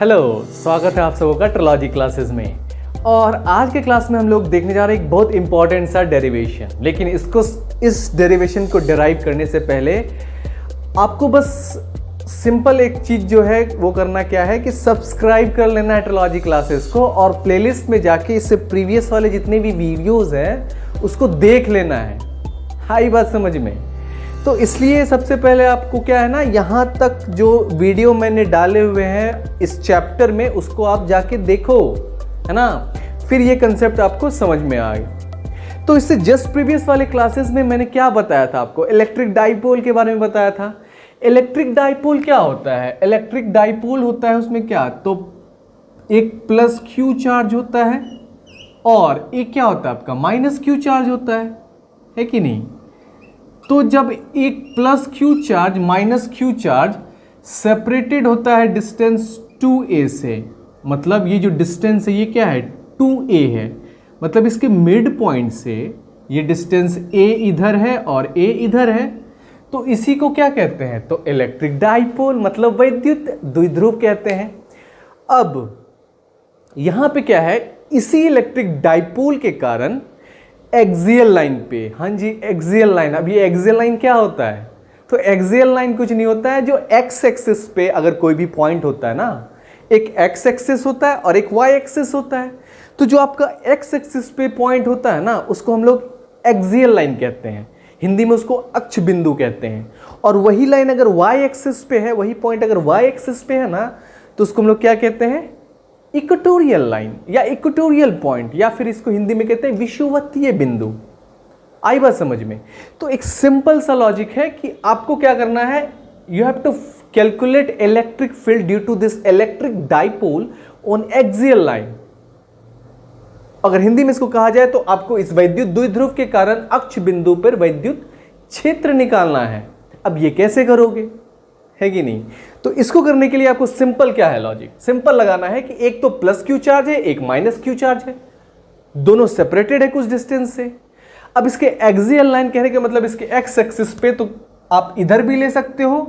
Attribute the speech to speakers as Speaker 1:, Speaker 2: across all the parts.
Speaker 1: Hello, स्वागत है आप सबों का ट्रिलॉजी क्लासेस में। और आज के क्लास में हम लोग देखने जा रहे हैं एक बहुत इंपॉर्टेंट सा डेरिवेशन। लेकिन इस डेरिवेशन को डिराइव करने से पहले आपको बस सिंपल एक चीज़ जो है वो करना क्या है कि सब्सक्राइब कर लेना है ट्रिलॉजी क्लासेस को, और प्लेलिस्ट में जाके इससे प्रीवियस वाले जितने भी वीडियोज़ हैं उसको देख लेना है। हाई बात समझ में? तो इसलिए सबसे पहले आपको क्या है ना, यहाँ तक जो वीडियो मैंने डाले हुए हैं इस चैप्टर में उसको आप जाके देखो, है ना, फिर ये कंसेप्ट आपको समझ में आए। तो इससे जस्ट प्रीवियस वाले क्लासेस में मैंने क्या बताया था आपको, इलेक्ट्रिक डाइपोल के बारे में बताया था। इलेक्ट्रिक डाइपोल क्या होता है? इलेक्ट्रिक डाइपोल होता है उसमें क्या, तो एक प्लस क्यू चार्ज होता है और एक क्या होता है आपका माइनस क्यू चार्ज होता है कि नहीं? तो जब एक plus Q charge minus Q charge separated होता है डिस्टेंस 2a से, मतलब ये जो डिस्टेंस है ये क्या है, 2a है, मतलब इसके मिड पॉइंट से ये डिस्टेंस a इधर है और a इधर है, तो इसी को क्या कहते हैं, तो इलेक्ट्रिक डाइपोल, मतलब वैद्युत द्विध्रुव कहते हैं। अब यहां पे क्या है, इसी इलेक्ट्रिक डाइपोल के कारण एक्सियल लाइन पे, हाँ जी एक्सियल लाइन। अब ये एक्सियल लाइन क्या होता है, तो एक्सियल लाइन कुछ नहीं होता है, जो एक्स एक्सिस पे अगर कोई भी पॉइंट होता है ना, एक एक्स एक्सिस होता है और एक वाई एक्सिस होता है, तो जो आपका एक्स एक्सिस पे पॉइंट होता है ना उसको हम लोग एक्सियल लाइन कहते हैं, हिंदी में उसको अक्ष बिंदु कहते हैं। और वही लाइन अगर वाई एक्सिस पे है, वही पॉइंट अगर वाई एक्सिस पे है ना, तो उसको हम लोग क्या कहते हैं, इक्वेटोरियल लाइन या इक्वेटोरियल पॉइंट, या फिर इसको हिंदी में कहते हैं विषुवतीय बिंदु। आई बात समझ में? तो एक सिंपल सा लॉजिक है कि आपको क्या करना है, you have to calculate electric field due to this electric dipole on axial line. अगर हिंदी में इसको कहा जाए तो आपको इस वैद्युत द्विध्रुव के कारण अक्ष बिंदु पर वैद्युत क्षेत्र निकालना है। अब ये कैसे करोगे, है कि नहीं? तो इसको करने के लिए आपको सिंपल क्या है लॉजिक, सिंपल लगाना है कि एक तो प्लस क्यू चार्ज है, एक माइनस क्यू चार्ज है, दोनों सेपरेटेड है कुछ डिस्टेंस से। अब इसके एक्सियल लाइन कहने का मतलब इसके एक्स एक्सिस पे तो आप इधर भी ले सकते हो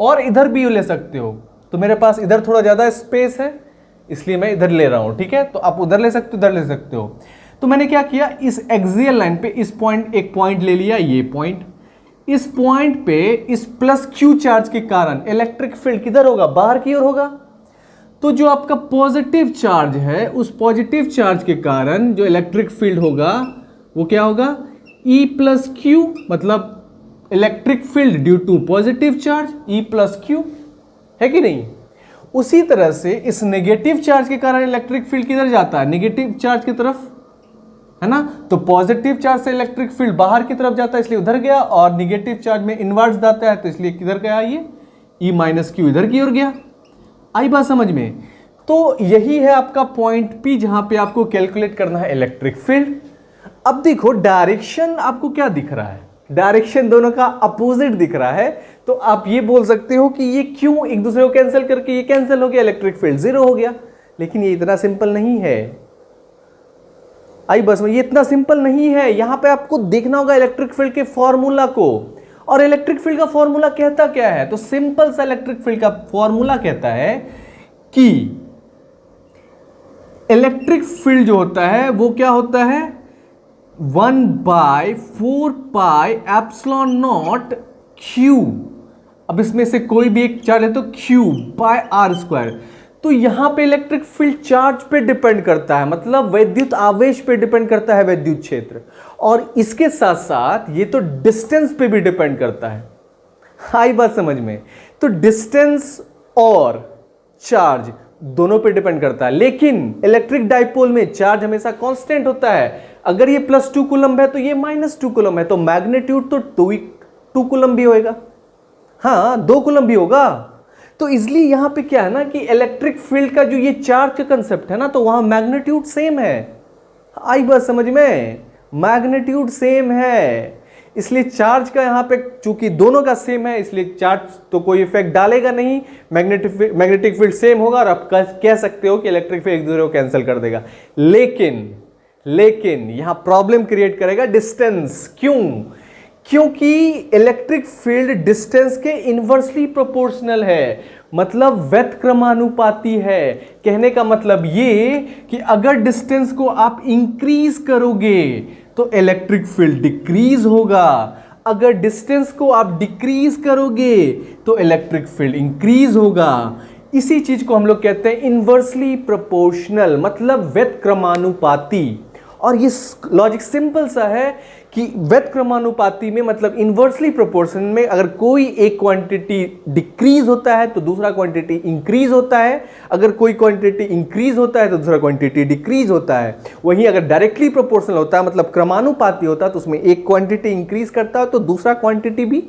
Speaker 1: और इधर भी ले सकते हो, तो मेरे पास इधर थोड़ा ज्यादा स्पेस है इसलिए मैं इधर ले रहा हूं, ठीक है? तो आप उधर ले सकते हो, इधर ले सकते हो। तो मैंने क्या किया, इस एक्सियल लाइन पे इस पॉइंट, एक पॉइंट ले लिया, ये पॉइंट, इस पॉइंट पे इस प्लस क्यू चार्ज के कारण इलेक्ट्रिक फील्ड किधर होगा, बाहर की ओर होगा। तो जो आपका पॉजिटिव चार्ज है उस पॉजिटिव चार्ज के कारण जो इलेक्ट्रिक फील्ड होगा वो क्या होगा, E प्लस क्यू, मतलब electric field due to positive charge E plus Q, है कि नहीं? उसी तरह से इस नेगेटिव चार्ज के कारण इलेक्ट्रिक फील्ड किधर जाता है, नेगेटिव चार्ज की तरफ, है ना? तो पॉजिटिव चार्ज से इलेक्ट्रिक फील्ड बाहर की तरफ जाता है इसलिए उधर गया, और नेगेटिव चार्ज में इनवर्स जाता है तो इसलिए किधर गया, ये E माइनस क्यू इधर की ओर गया। आई बात समझ में? तो यही है आपका पॉइंट P जहां पे आपको कैलकुलेट करना है इलेक्ट्रिक फील्ड। अब देखो डायरेक्शन आपको क्या दिख रहा है, डायरेक्शन दोनों का अपोजिट दिख रहा है, तो आप ये बोल सकते हो कि ये क्यों एक दूसरे को कैंसिल करके ये कैंसिल हो गया, इलेक्ट्रिक फील्ड जीरो हो गया। लेकिन ये इतना सिंपल नहीं है। आई बस में, ये इतना सिंपल नहीं है। यहां पे आपको देखना होगा इलेक्ट्रिक फील्ड के फॉर्मूला को, और इलेक्ट्रिक फील्ड का फॉर्मूला कहता क्या है, तो सिंपल सा इलेक्ट्रिक फील्ड का फॉर्मूला कहता है कि इलेक्ट्रिक फील्ड जो होता है वो क्या होता है, 1/4 पाई एप्सिलॉन नॉट क्यू। अब इसमें से कोई भी एक चार्ज है तो क्यू बाय आर स्क्वायर। तो यहां पे इलेक्ट्रिक फील्ड चार्ज पे डिपेंड करता है, मतलब वैद्युत आवेश पे डिपेंड करता है वैद्युत क्षेत्र, और इसके साथ साथ ये तो डिस्टेंस पे भी डिपेंड करता है। आई बात समझ में? तो डिस्टेंस और चार्ज दोनों पे डिपेंड करता है, लेकिन इलेक्ट्रिक डाइपोल में चार्ज हमेशा कांस्टेंट होता है। अगर ये +2 कूलम है तो ये -2 कूलम है, तो मैग्नीट्यूड तो 2 कूलम भी होएगा, हाँ 2 कूलम भी होगा। तो इसलिए यहां पे क्या है ना कि इलेक्ट्रिक फील्ड का जो ये चार्ज का कंसेप्ट है ना, तो वहां मैग्नीट्यूड सेम है। आई बात समझ में? मैग्नीट्यूड सेम है, इसलिए चार्ज का यहां पे चूंकि दोनों का सेम है इसलिए चार्ज तो कोई इफेक्ट डालेगा नहीं, मैग्नेटिक फील्ड सेम होगा, और आप कह सकते हो कि इलेक्ट्रिक फील्ड एक दूसरे को कैंसिल कर देगा। लेकिन यहां प्रॉब्लम क्रिएट करेगा डिस्टेंस। क्यों? क्योंकि इलेक्ट्रिक फील्ड डिस्टेंस के इनवर्सली प्रोपोर्शनल है। मतलब व्यतक्रमानुपाती है। कहने का मतलब ये कि अगर डिस्टेंस को आप इंक्रीज करोगे तो इलेक्ट्रिक फील्ड डिक्रीज होगा, अगर डिस्टेंस को आप डिक्रीज करोगे तो इलेक्ट्रिक फील्ड इंक्रीज होगा। इसी चीज को हम लोग कहते हैं इन्वर्सली प्रोपोर्शनल, मतलब व्यतक्रमानुपाती। और ये लॉजिक सिंपल सा है कि व्यतक्रमानुपाती में मतलब इन्वर्सली प्रोपोर्शन में अगर कोई एक क्वांटिटी डिक्रीज होता है तो दूसरा क्वांटिटी इंक्रीज होता है, अगर कोई क्वांटिटी इंक्रीज होता है तो दूसरा क्वांटिटी डिक्रीज होता है। वहीं अगर डायरेक्टली प्रोपोर्शनल होता है मतलब क्रमानुपाती होता है तो उसमें एक क्वांटिटी इंक्रीज करता है तो दूसरा क्वांटिटी भी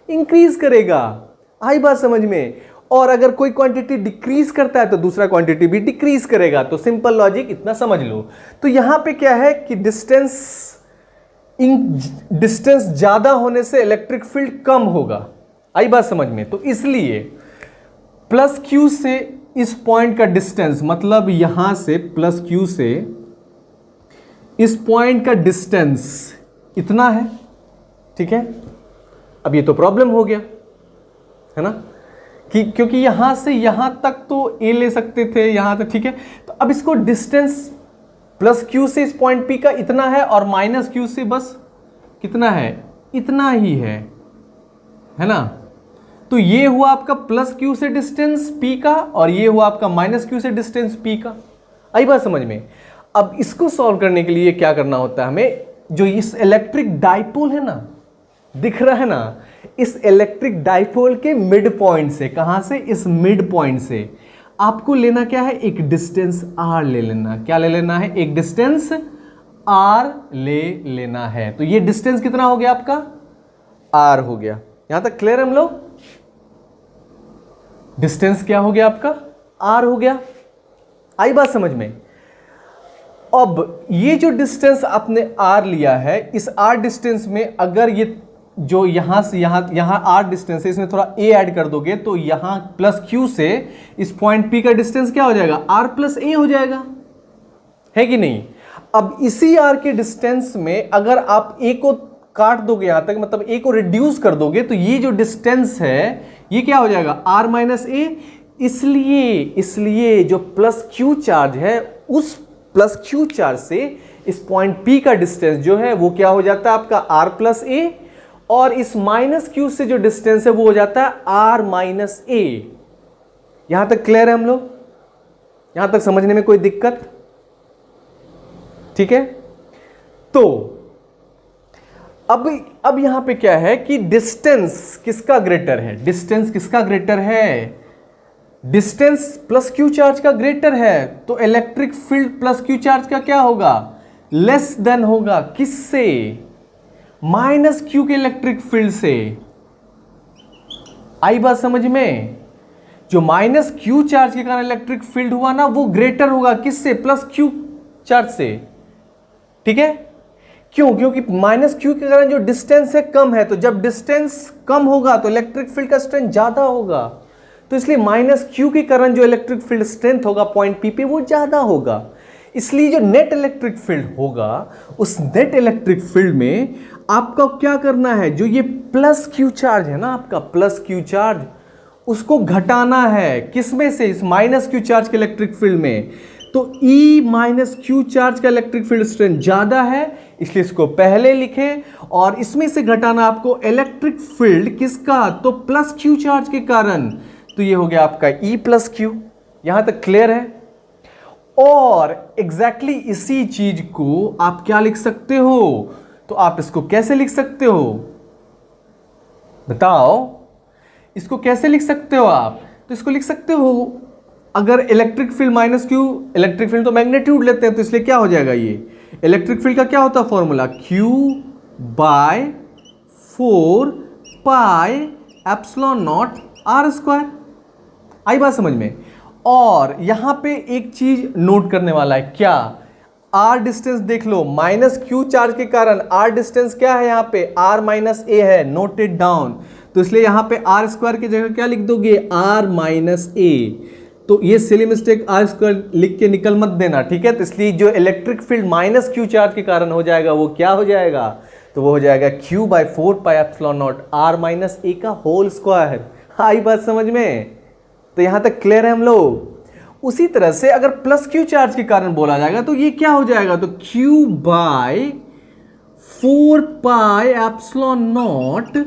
Speaker 1: इंक्रीज करेगा। आई बात समझ में? और अगर कोई क्वांटिटी डिक्रीज करता है तो दूसरा क्वांटिटी भी डिक्रीज करेगा। तो सिंपल लॉजिक इतना समझ लो। तो यहां पे क्या है कि डिस्टेंस ज्यादा होने से इलेक्ट्रिक फील्ड कम होगा। आई बात समझ में? तो इसलिए प्लस क्यू से इस पॉइंट का डिस्टेंस, मतलब यहां से प्लस क्यू से इस पॉइंट का डिस्टेंस इतना है, ठीक है। अब ये तो प्रॉब्लम हो गया है ना, कि क्योंकि यहां से यहां तक तो ए ले सकते थे, यहां तक, ठीक है। तो अब इसको डिस्टेंस प्लस क्यू से इस पॉइंट पी का इतना है और माइनस क्यू से बस कितना है, इतना ही है ना। तो ये हुआ आपका प्लस क्यू से डिस्टेंस पी का और ये हुआ आपका माइनस क्यू से डिस्टेंस पी का। आई बात समझ में? अब इसको सॉल्व करने के लिए क्या करना होता है हमें, जो इस इलेक्ट्रिक डाइपोल है ना, दिख रहा है ना, इस इलेक्ट्रिक डाइपोल के मिड पॉइंट से, कहां से, इस मिड पॉइंट से आपको लेना क्या है, एक डिस्टेंस r ले लेना। क्या ले लेना है? एक डिस्टेंस r ले लेना है। तो ये डिस्टेंस कितना हो गया आपका, r हो गया। यहां तक क्लियर हम लोग? डिस्टेंस क्या हो गया आपका, r हो गया। आई बात समझ में? अब ये जो डिस्टेंस आपने r लिया है, इस r डिस्टेंस में अगर ये जो यहां से यहां r डिस्टेंस है, इसमें थोड़ा a ऐड कर दोगे तो यहां प्लस q से इस पॉइंट p का डिस्टेंस क्या हो जाएगा, r प्लस a हो जाएगा, है कि नहीं। अब इसी r के डिस्टेंस में अगर आप a को काट दोगे यहां तक, मतलब a को रिड्यूस कर दोगे, तो ये जो डिस्टेंस है ये क्या हो जाएगा, r माइनस a। इसलिए जो प्लस q चार्ज है, उस प्लस q चार्ज से इस पॉइंट p का डिस्टेंस जो है वो क्या हो जाता है आपका r प्लस a, और इस माइनस क्यू से जो डिस्टेंस है वो हो जाता है r माइनस a। यहां तक क्लियर है हम लोग? यहां तक समझने में कोई दिक्कत? ठीक है। तो अब यहां पे क्या है कि डिस्टेंस किसका ग्रेटर है, डिस्टेंस किसका ग्रेटर है, डिस्टेंस प्लस क्यू चार्ज का ग्रेटर है। तो electric field plus Q charge का क्या होगा, लेस देन होगा। किससे, माइनस क्यू के इलेक्ट्रिक फील्ड से। आई बात समझ में? जो माइनस क्यू चार्ज के कारण इलेक्ट्रिक फील्ड हुआ ना, वो ग्रेटर होगा किससे, प्लस क्यू चार्ज से, ठीक है। क्यों? क्योंकि माइनस क्यू के कारण जो डिस्टेंस है कम है, तो जब डिस्टेंस कम होगा तो इलेक्ट्रिक फील्ड का स्ट्रेंथ ज्यादा होगा। तो इसलिए माइनस क्यू के कारण जो इलेक्ट्रिक फील्ड स्ट्रेंथ होगा पॉइंट पी पे वो ज्यादा होगा। इसलिए जो नेट इलेक्ट्रिक फील्ड होगा, उस नेट इलेक्ट्रिक फील्ड में आपका क्या करना है, जो ये प्लस क्यू चार्ज है ना, आपका प्लस क्यू चार्ज, उसको घटाना है किसमें से, इस माइनस क्यू चार्ज के इलेक्ट्रिक फील्ड में। तो E माइनस क्यू चार्ज का इलेक्ट्रिक फील्ड स्ट्रेंथ ज्यादा है, इसलिए इसको पहले लिखें, और इसमें से घटाना आपको इलेक्ट्रिक फील्ड किसका, तो प्लस क्यू चार्ज के कारण। तो ये हो गया आपका E प्लस क्यू। यहां तक क्लियर है? और एग्जैक्टली इसी चीज को आप क्या लिख सकते हो, तो आप इसको कैसे लिख सकते हो, बताओ, इसको कैसे लिख सकते हो आप। तो इसको लिख सकते हो, अगर electric field minus Q, electric field तो मैग्नीट्यूड लेते हैं, तो इसलिए क्या हो जाएगा, ये इलेक्ट्रिक फील्ड का क्या होता है formula, Q by 4 pi epsilon not R square. आई बात समझ में? और यहां पे एक चीज नोट करने वाला है, क्या, R डिस्टेंस देख लो, माइनस क्यू चार्ज के कारण R डिस्टेंस क्या है, यहाँ पे R माइनस A है, नोटेड डाउन। तो इसलिए यहां पे R स्क्वायर की जगह क्या लिख दोगे, R माइनस A। तो ये सिली मिस्टेक R स्क्वायर लिख के निकल मत देना, ठीक है। तो इसलिए जो electric field minus Q charge के कारण हो जाएगा वो क्या हो जाएगा, तो वो हो जाएगा Q by 4 pi epsilon not R minus A का होल स्क्वायर। आई बात समझ में? तो यहां तक क्लियर है हम लोग। उसी तरह से अगर प्लस क्यू चार्ज के कारण बोला जाएगा तो ये क्या हो जाएगा, तो Q by 4 pi epsilon naught,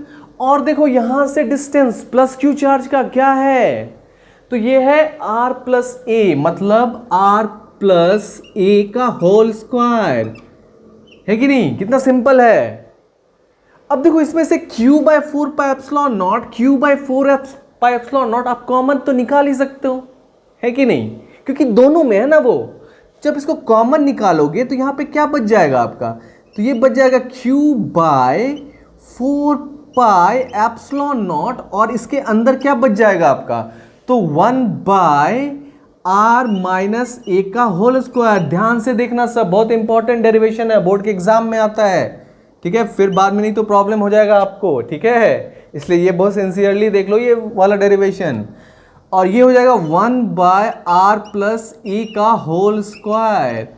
Speaker 1: और देखो यहां से डिस्टेंस प्लस क्यू चार्ज का क्या है, तो ये है r प्लस ए, मतलब r प्लस ए का होल स्क्वायर, है कि नहीं। कितना सिंपल है। अब देखो इसमें से q by 4 pi epsilon naught, q by 4 pi epsilon naught आप कॉमन तो निकाल ही सकते हो, है कि नहीं, क्योंकि दोनों में है ना वो। जब इसको कॉमन निकालोगे तो यहां पे क्या बच जाएगा आपका, तो ये बच जाएगा q by 4 pi epsilon naught, और इसके अंदर क्या बच जाएगा आपका, तो 1 बाय r माइनस ए का होल स्क्वायर। ध्यान से देखना, सब बहुत इंपॉर्टेंट डेरिवेशन है, बोर्ड के एग्जाम में आता है, ठीक है, फिर बाद में नहीं तो प्रॉब्लम हो जाएगा आपको, ठीक है, इसलिए ये बहुत सिंसियरली देख लो ये वाला डेरिवेशन। और ये हो जाएगा 1 बाय r प्लस ए का होल स्क्वायर,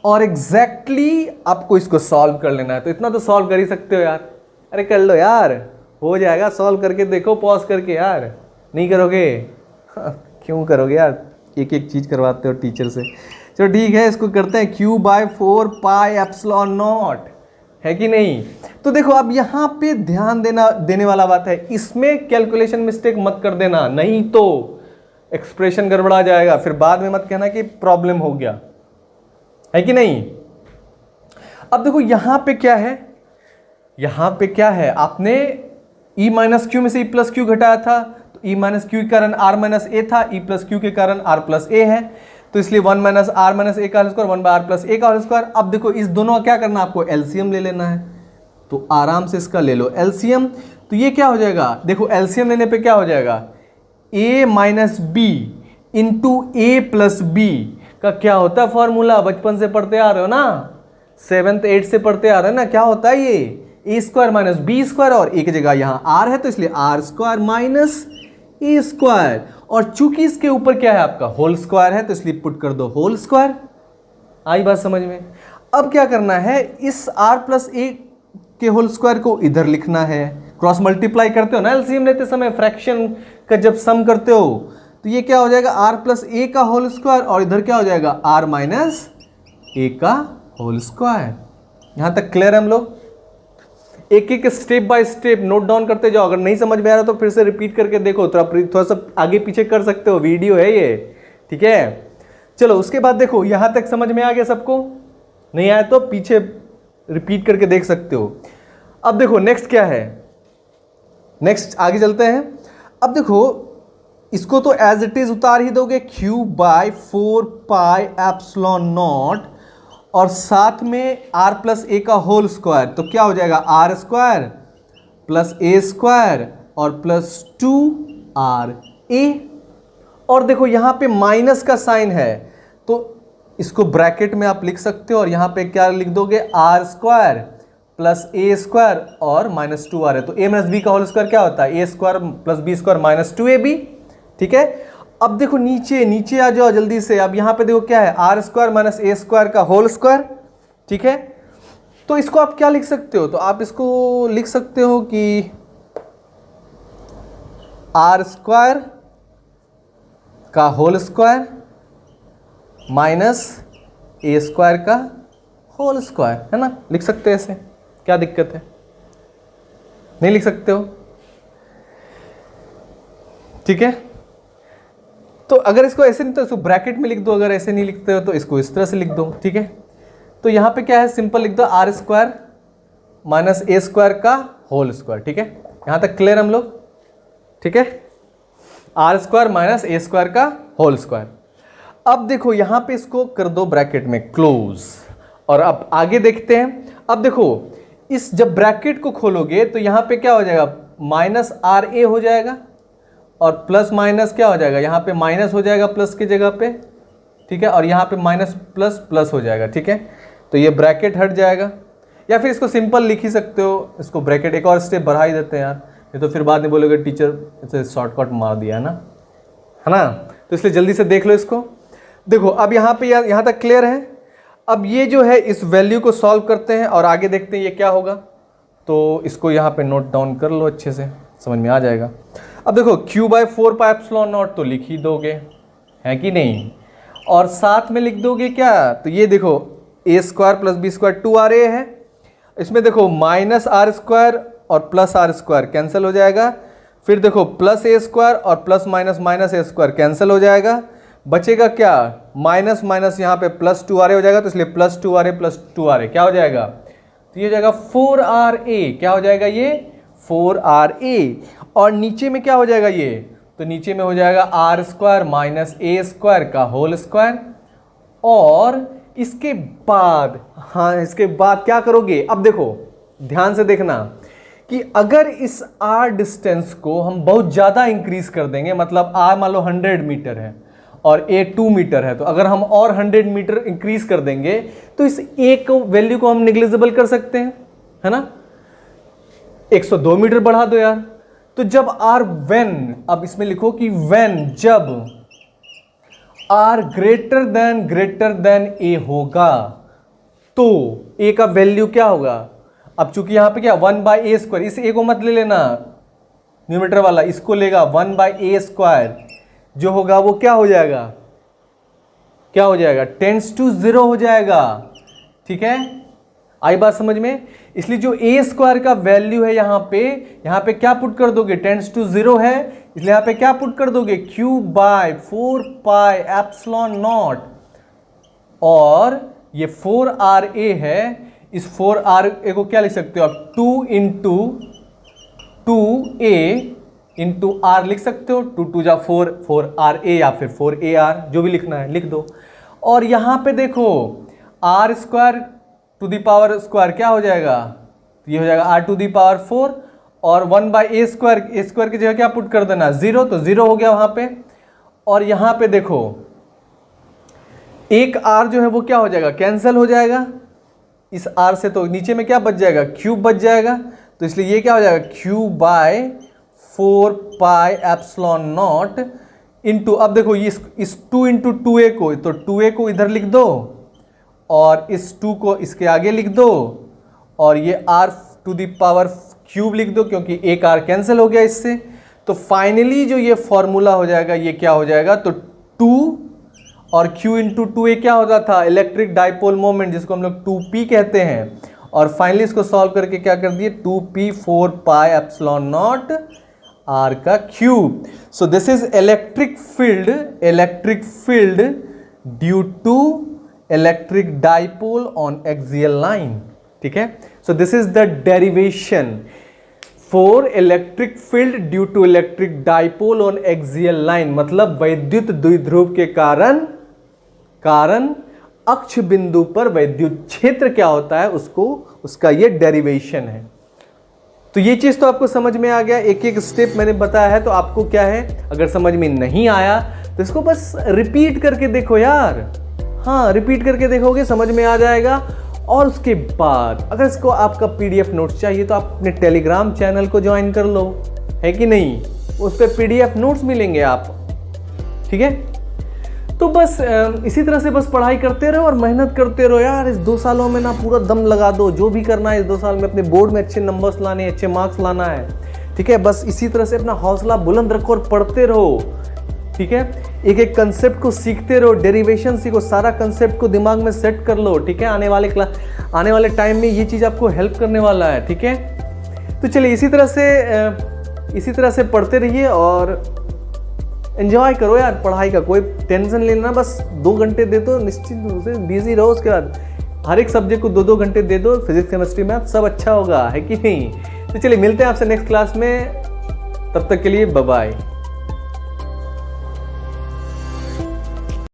Speaker 1: और एग्जैक्टली आपको इसको सॉल्व कर लेना है। तो इतना तो सॉल्व कर ही सकते हो यार, अरे कर लो यार, हो जाएगा, सॉल्व करके देखो पॉज करके यार, नहीं करोगे क्यों करोगे यार, एक एक चीज करवाते हो टीचर से। चलो ठीक है, इसको करते हैं q by 4 pi epsilon naught, है कि नहीं। तो देखो अब यहाँ पे ध्यान देने वाला बात है, इसमें कैलकुलेशन मिस्टेक मत कर देना, नहीं तो एक्सप्रेशन गड़बड़ा जाएगा, फिर बाद में मत कहना कि प्रॉब्लम हो गया, है कि नहीं। अब देखो यहाँ पे क्या है, यहाँ पे क्या है, आपने e माइनस क्यू में से e प्लस क्यू घटाया था, तो e माइनस क्यू के कारण r माइनस ए था, e प्लस क्यू के कारण r प्लस ए है, तो इसलिए 1 माइनस आर माइनस ए का whole square 1 by r plus A का होल स्क्वायर। अब देखो इस दोनों का क्या करना, आपको एलसीएम ले लेना है, तो आराम से इसका ले लो एलसीएम। तो ये क्या हो जाएगा, देखो एलसीएम लेने पे क्या हो जाएगा, a minus B into A plus B का क्या होता है फॉर्मूला, बचपन से पढ़ते आ रहे हो ना, 7th 8th से पढ़ते आ रहे हैं ना, क्या होता है ये A square minus B square, और एक जगह यहाँ आर है तो इसलिए R square minus A square, और चूंकि इसके ऊपर क्या है आपका होल स्क्वायर है तो इसलिए पुट कर दो होल स्क्वायर। आई बात समझ में। अब क्या करना है, इस r प्लस ए के होल स्क्वायर को इधर लिखना है, क्रॉस मल्टीप्लाई करते हो ना एलसीएम लेते समय, फ्रैक्शन का जब सम करते हो तो ये क्या हो जाएगा r प्लस ए का होल स्क्वायर, और इधर क्या हो जाएगा r माइनस ए का होल स्क्वायर। यहां तक क्लियर है हम लोग। एक एक step by step note down करते जाओ, अगर नहीं समझ में आ रहा तो फिर से रिपीट करके देखो, थोड़ा सा आगे पीछे कर सकते हो, वीडियो है ये, ठीक है। चलो उसके बाद देखो यहां तक समझ में आ गया सबको, नहीं आया तो पीछे रिपीट करके देख सकते हो। अब देखो नेक्स्ट क्या है, नेक्स्ट आगे चलते हैं। अब देखो इसको तो एज इट इज उतार ही दोगे, q by 4 pi epsilon naught, और साथ में r प्लस ए का होल स्क्वायर, तो क्या हो जाएगा r square plus A square और प्लस 2ra। और देखो यहाँ पे माइनस का साइन है तो इसको ब्रैकेट में आप लिख सकते हो, और यहाँ पे क्या लिख दोगे r square plus A square और माइनस 2ra। तो a माइनस बी का होल स्क्वायर क्या होता है, a square plus B square minus 2ab, ठीक है। अब देखो नीचे नीचे आ जाओ जल्दी से। अब यहां पे देखो क्या है, R square minus A square का होल स्क्वायर, ठीक है। तो इसको आप क्या लिख सकते हो, तो आप इसको लिख सकते हो कि आर स्क्वायर का whole square minus A square का होल स्क्वायर, है ना, लिख सकते हो ऐसे, क्या दिक्कत है, नहीं लिख सकते हो, ठीक है। तो अगर इसको ऐसे नहीं तो इसको ब्रैकेट में लिख दो, अगर ऐसे नहीं लिखते हो तो इसको इस तरह से लिख दो, ठीक है। तो यहाँ पे क्या है, सिंपल लिख दो R square minus A square का होल स्क्वायर, ठीक है। यहाँ तक क्लियर हम लोग, ठीक है, R square minus A square का होल स्क्वायर। अब देखो यहाँ पे इसको कर दो ब्रैकेट में क्लोज, और अब आगे देखते हैं। अब देखो इस जब ब्रैकेट को खोलोगे तो यहाँ पे क्या हो जाएगा, माइनस आर ए हो जाएगा, और प्लस माइनस क्या हो जाएगा, यहाँ पे माइनस हो जाएगा प्लस की जगह पे, ठीक है, और यहाँ पे माइनस प्लस प्लस हो जाएगा, ठीक है। तो ये ब्रैकेट हट जाएगा, या फिर इसको सिंपल लिख ही सकते हो, इसको ब्रैकेट एक और स्टेप बढ़ा ही देते हैं यार, नहीं तो फिर बाद में बोलोगे टीचर इसे शॉर्टकट मार दिया है ना। तो इसलिए जल्दी से देख लो इसको। देखो अब यहाँ पे यहाँ तक क्लियर है। अब ये जो है इस वैल्यू को सॉल्व करते हैं और आगे देखते हैं ये क्या होगा। तो इसको यहाँ पे नोट डाउन कर लो, अच्छे से समझ में आ जाएगा। अब देखो q/4πε0 तो लिख ही दोगे, है कि नहीं, और साथ में लिख दोगे क्या, तो ये देखो a² + b² 2ra है, इसमें देखो -r² और +r² कैंसिल हो जाएगा, फिर देखो +a² और ±-a² कैंसिल हो जाएगा, बचेगा क्या, माइनस माइनस यहाँ पे +2ra हो जाएगा, तो इसलिए +2ra क्या हो जाएगा, तो ये हो जाएगा 4ra, क्या हो जाएगा ये 4ra, और नीचे में क्या हो जाएगा ये, तो नीचे में हो जाएगा r² - a² का होल स्क्वायर, और इसके बाद, हाँ इसके बाद क्या करोगे, अब देखो ध्यान से देखना कि अगर इस r डिस्टेंस को हम बहुत ज़्यादा इंक्रीज कर देंगे, मतलब r मान लो 100 मीटर है और a 2 मीटर है, तो अगर हम और 100 मीटर इंक्रीज कर देंगे तो इस a को वैल्यू को हम निग्लिजिबल कर सकते हैं, है ना, 102 मीटर बढ़ा दो यार। तो जब r व्हेन, अब इसमें लिखो कि व्हेन, जब r ग्रेटर देन a होगा तो a का वैल्यू क्या होगा, अब चूंकि यहां पे क्या 1/a², इस a को मत ले लेना न्यूमरेटर वाला, इसको लेगा 1/a² जो होगा वो क्या हो जाएगा, क्या हो जाएगा, टेंड्स टू 0 हो जाएगा, ठीक है, आई बात समझ में। इसलिए जो a² का वैल्यू है यहाँ पे क्या पुट कर दोगे, टेंड्स टू 0 है, इसलिए यहाँ पे क्या पुट कर दोगे, q/4πε0, और ये 4ra है, इस 4ra को क्या लिख सकते हो आप, 2 × 2a × r लिख सकते हो, 2 × 2 = 4, 4ra या फिर 4ar, जो भी लिखना है लिख दो। और यहाँ पे देखो r² क्या हो जाएगा, ये हो जाएगा r⁴, और 1/a² की जगह क्या पुट कर देना 0, तो 0 हो गया वहाँ पे। और यहाँ पे देखो एक r जो है वो क्या हो जाएगा, कैंसिल हो जाएगा इस r से, तो नीचे में क्या बच जाएगा, क्यूब बच जाएगा, तो इसलिए ये क्या हो जाएगा, q/4πε0 इंटू, अब देखो ये इस 2 × 2a को, तो 2a को इधर लिख दो और इस 2 को इसके आगे लिख दो, और ये r³ लिख दो क्योंकि एक r कैंसिल हो गया इससे। तो फाइनली जो ये फॉर्मूला हो जाएगा ये क्या हो जाएगा, तो 2 और q × 2a क्या होता था, इलेक्ट्रिक डाइपोल मोमेंट, जिसको हम लोग 2p कहते हैं, और फाइनली इसको सॉल्व करके क्या कर दिए, 2p/4πε0 r का cube. So this is electric field due to electric dipole on axial line, ठीक है। So this is the derivation for electric field due to electric dipole on axial line, मतलब वैद्युत द्विध्रुव के कारण अक्ष बिंदु पर वैद्युत क्षेत्र क्या होता है उसका ये डेरिवेशन है। तो ये चीज तो आपको समझ में आ गया, एक एक स्टेप मैंने बताया है, तो आपको क्या है, अगर समझ में नहीं आया तो इसको बस रिपीट करके देखो यार, हाँ रिपीट करके देखोगे समझ में आ जाएगा। और उसके बाद अगर इसको आपका PDF नोट्स चाहिए तो आप अपने टेलीग्राम चैनल को ज्वाइन कर लो, है कि नहीं, उस पर PDF नोट्स मिलेंगे आप, ठीक है। तो बस इसी तरह से बस पढ़ाई करते रहो और मेहनत करते रहो यार, इस 2 सालों में ना पूरा दम लगा दो, जो भी करना है इस 2 साल में, अपने बोर्ड में अच्छे नंबर्स लाने, अच्छे मार्क्स लाना है, ठीक है। बस इसी तरह से अपना हौसला बुलंद रखो और पढ़ते रहो, ठीक है। एक एक कंसेप्ट को सीखते रहो, डेरिवेशन सीखो, सारा कंसेप्ट को दिमाग में सेट कर लो, ठीक है। आने वाले टाइम में ये चीज़ आपको हेल्प करने वाला है, ठीक है। तो चलिए इसी तरह से पढ़ते रहिए और एंजॉय करो यार पढ़ाई का, कोई टेंशन लेना, बस 2 घंटे दे दो, निश्चित रूप से बिजी रहो, उसके बाद हर एक सब्जेक्ट को 2-2 घंटे दे दो, फिजिक्स केमिस्ट्री मैथ सब अच्छा होगा, है कि नहीं। तो चलिए मिलते हैं आपसे नेक्स्ट क्लास में, तब तक के लिए बाय बाय।